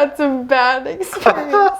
had some bad experience.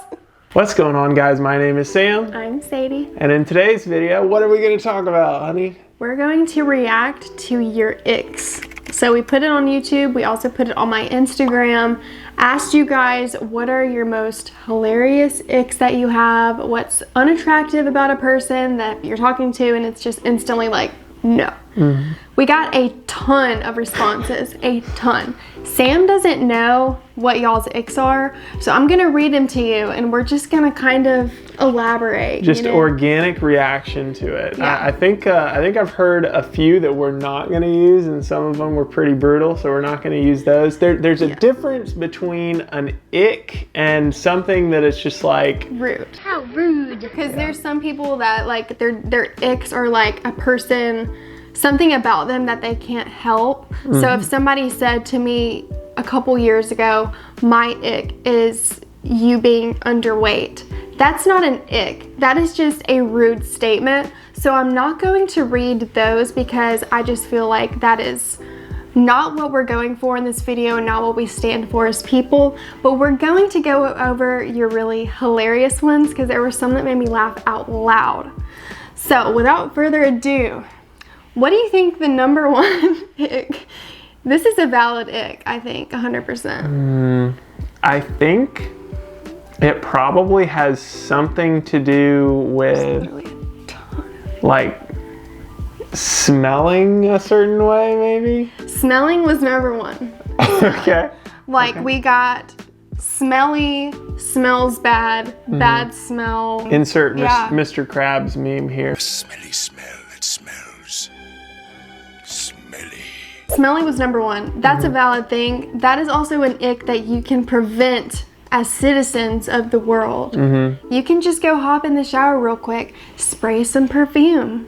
What's going on, guys? My name is Sam. I'm Sadie. And in today's video, what are we going to talk about, honey? We're going to react to your icks. So we put it on YouTube. We also put it on my Instagram. Asked you guys, what are your most hilarious icks that you have? What's unattractive about a person that you're talking to and it's just instantly like, no. Mm-hmm. We got a ton of responses, a ton. Sam doesn't know what y'all's icks are, so I'm gonna read them to you and we're just gonna kind of elaborate. Just organic reaction to it. Yeah. I think I've heard a few that we're not gonna use, and some of them were pretty brutal, so we're not gonna use those. There's a difference between an ick and something that is just like rude. How rude. Because there's some people that like their icks are like a person, something about them that they can't help. Mm-hmm. So if somebody said to me a couple years ago, my ick is you being underweight, that's not an ick. That is just a rude statement. So I'm not going to read those because I just feel like that is not what we're going for in this video and not what we stand for as people. But we're going to go over your really hilarious ones because there were some that made me laugh out loud. So without further ado, what do you think the number one ick? This is a valid ick, I think, 100%. I think it probably has something to do with like smelling a certain way, maybe? Smelling was number one. Okay. Like we got smelly, smells bad, bad smell. Insert Mr. Krabs meme here. Smelly smell, it smells smelly. Smelly was number one. That's a valid thing. That is also an ick that you can prevent as citizens of the world. You can just go hop in the shower real quick, spray some perfume.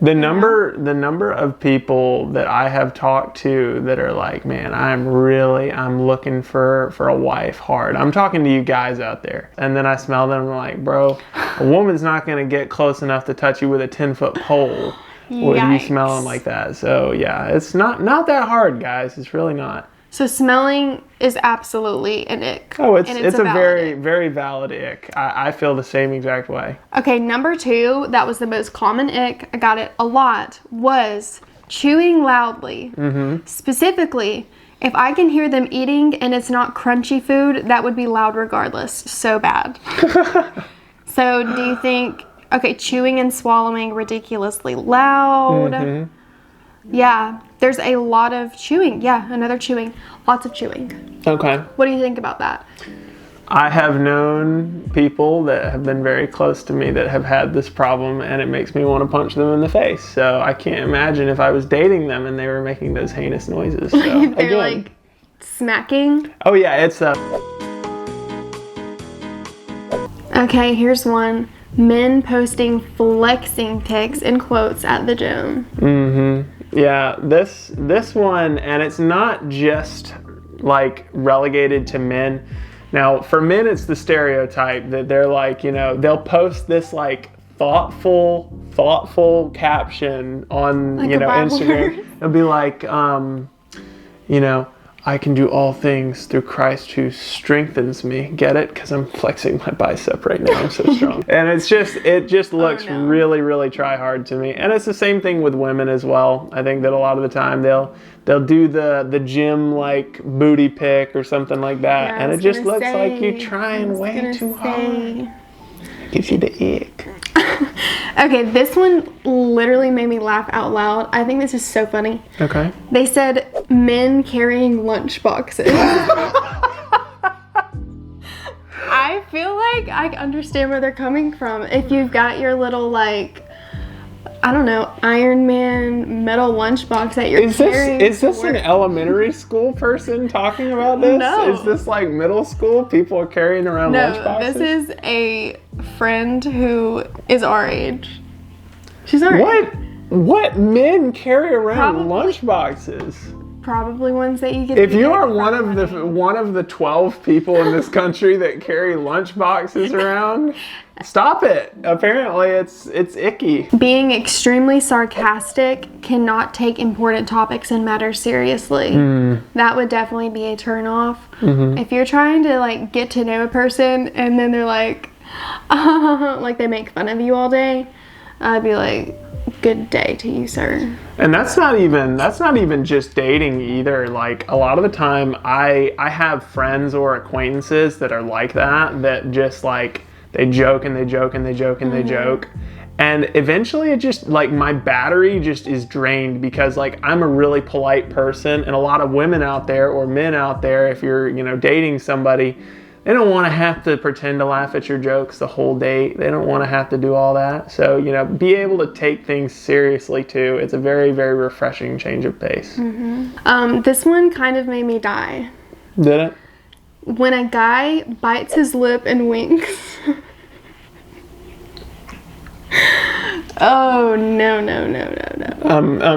The number of people that I have talked to that are like, man, I'm looking for a wife hard. I'm talking to you guys out there. And then I smell them and I'm like, bro, a woman's not gonna get close enough to touch you with a 10-foot pole when you smell them like that. So yeah, it's not that hard, guys. It's really not. So smelling is absolutely an ick. Oh, it's a very, very valid ick. I feel the same exact way. Okay, number two, that was the most common ick, I got it a lot, was chewing loudly. Specifically, if I can hear them eating and it's not crunchy food, that would be loud regardless. So bad. So do you think, okay, chewing and swallowing ridiculously loud. Yeah, there's a lot of chewing. Yeah, another chewing. Lots of chewing. Okay. What do you think about that? I have known people that have been very close to me that have had this problem, and it makes me want to punch them in the face. So I can't imagine if I was dating them and they were making those heinous noises. So, They're like smacking. Oh yeah, it's a... Okay, here's one. Men posting flexing pics in quotes at the gym. Yeah, this one, and it's not just like relegated to men. Now, for men, it's the stereotype that they're like, you know, they'll post this like thoughtful caption on, like, you know, Instagram. It'll be like, you know, I can do all things through Christ who strengthens me. Get it? Because I'm flexing my bicep right now. I'm so strong. And it just looks really, really try hard to me. And it's the same thing with women as well. I think that a lot of the time they'll do the gym like booty pic or something like that. Yeah, and it just looks like you're trying way too hard. Gives you the ick. Okay, this one literally made me laugh out loud. I think this is so funny. Okay. They said men carrying lunchboxes. I feel like I understand where they're coming from. If you've got your little like, I don't know, Iron Man metal lunchbox that you're carrying. Is this an elementary school person talking about this? No. Is this like middle school? People are carrying around lunchboxes? No, this is a friend who is our age. She's our age. What men carry around lunchboxes? probably ones that you get. If you are one of the 12 people in this country that carry lunchboxes around, stop it. Apparently it's icky. Being extremely sarcastic, cannot take important topics and matters seriously. That would definitely be a turn off. If you're trying to like get to know a person and then they're like they make fun of you all day, I'd be like, good day to you, sir. And that's not even just dating either. Like, a lot of the time I have friends or acquaintances that are like that just like, they joke and they joke and they joke and they joke. And eventually it just, like, my battery just is drained because, like, I'm a really polite person, and a lot of women out there or men out there, if you're, dating somebody, they don't want to have to pretend to laugh at your jokes the whole date. They don't want to have to do all that. So, be able to take things seriously too. It's a very, very refreshing change of pace. This one kind of made me die. Did it? When a guy bites his lip and winks. Oh, no.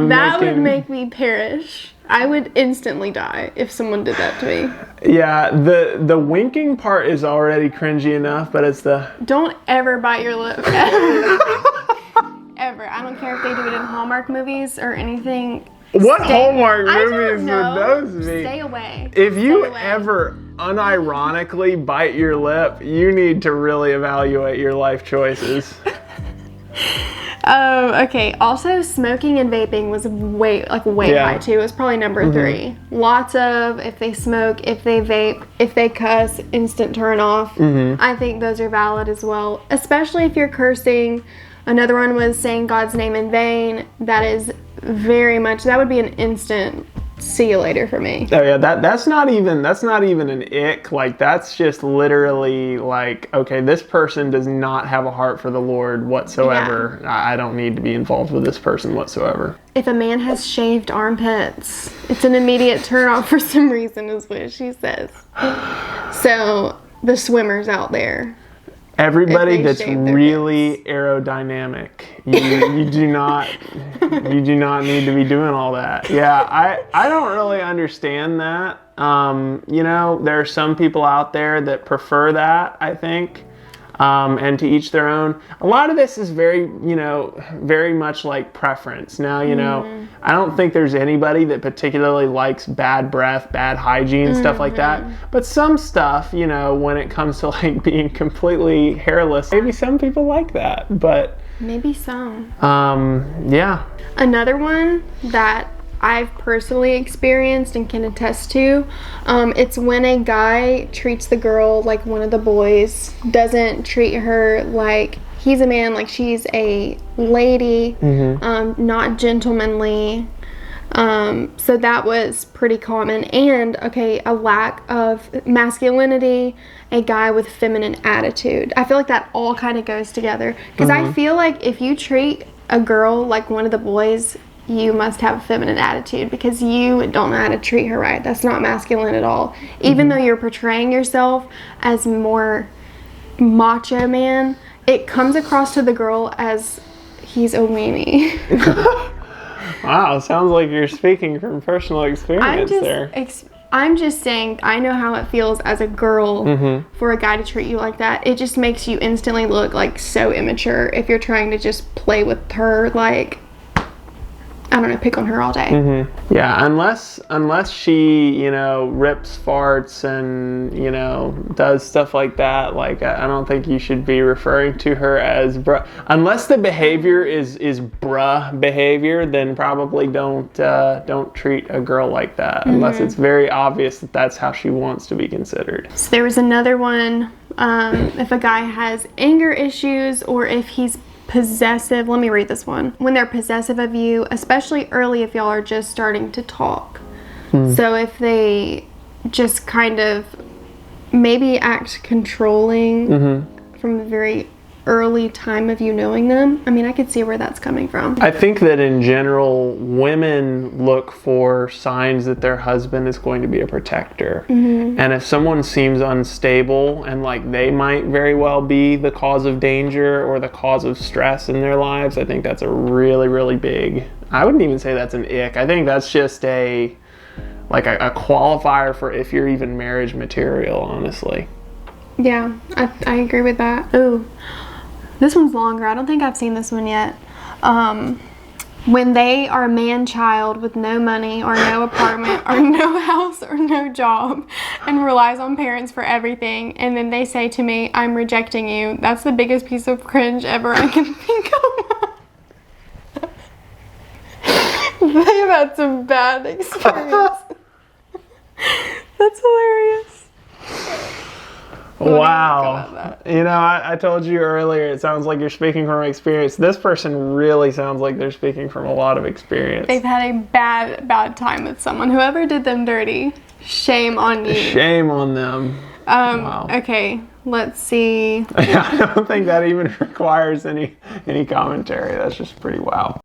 That would make me perish. I would instantly die if someone did that to me. Yeah, the winking part is already cringy enough, but it's the... Don't ever bite your lip. Ever. I don't care if they do it in Hallmark movies or anything. What Hallmark movies would those be? Stay away. If you ever unironically bite your lip, you need to really evaluate your life choices. Okay. Also, smoking and vaping was way high too. It was probably number 3. Lots of, if they smoke, if they vape, if they cuss, instant turn off. I think those are valid as well, especially if you're cursing. Another one was saying God's name in vain. That is very much, that would be an instant see you later for me. Oh yeah, that's not even an ick. Like, that's just literally like, okay, this person does not have a heart for the Lord whatsoever. Yeah. I don't need to be involved with this person whatsoever. If a man has shaved armpits, it's an immediate turn off for some reason, is what she says. So the swimmers out there, everybody that's really aerodynamic, you do not need to be doing all that. Yeah, I don't really understand that. There are some people out there that prefer that, I think. And to each their own. A lot of this is very much like preference. Now, I don't think there's anybody that particularly likes bad breath, bad hygiene, stuff like that. But some stuff, when it comes to like being completely hairless, maybe some people like that, but maybe some. Yeah. Another one that I've personally experienced and can attest to, it's when a guy treats the girl like one of the boys, doesn't treat her like he's a man, like she's a lady, not gentlemanly. So that was pretty common. And a lack of masculinity, a guy with feminine attitude. I feel like that all kind of goes together, because I feel like if you treat a girl like one of the boys, you must have a feminine attitude, because you don't know how to treat her right. That's not masculine at all. Even though you're portraying yourself as more macho man, it comes across to the girl as he's a weenie. Wow, sounds like you're speaking from personal experience there. I'm just saying, I know how it feels as a girl for a guy to treat you like that. It just makes you instantly look like so immature if you're trying to just play with her, like, I don't know, pick on her all day. Yeah, unless she, rips farts and, does stuff like that, like, I don't think you should be referring to her as bruh. Unless the behavior is bruh behavior, then probably don't treat a girl like that, unless it's very obvious that that's how she wants to be considered. So there was another one, if a guy has anger issues, or if he's possessive. Let me read this one. When they're possessive of you, especially early if y'all are just starting to talk. So if they just kind of maybe act controlling from the very early time of you knowing them. I mean, I could see where that's coming from. I think that in general, women look for signs that their husband is going to be a protector. And if someone seems unstable and like they might very well be the cause of danger or the cause of stress in their lives, I think that's a really, really big, I wouldn't even say that's an ick. I think that's just a like a qualifier for if you're even marriage material, honestly. Yeah, I agree with that. Ooh, this one's longer. I don't think I've seen this one yet. When they are a man-child with no money or no apartment or no house or no job and relies on parents for everything, and then they say to me, I'm rejecting you, that's the biggest piece of cringe ever I can think of. They've had some bad experience. That's hilarious. Wow. You know, I told you earlier, it sounds like you're speaking from experience. This person really sounds like they're speaking from a lot of experience. They've had a bad time with someone. Whoever did them dirty, shame on you. Shame on them. Wow. Okay, let's see. I don't think that even requires any commentary. That's just pretty wow.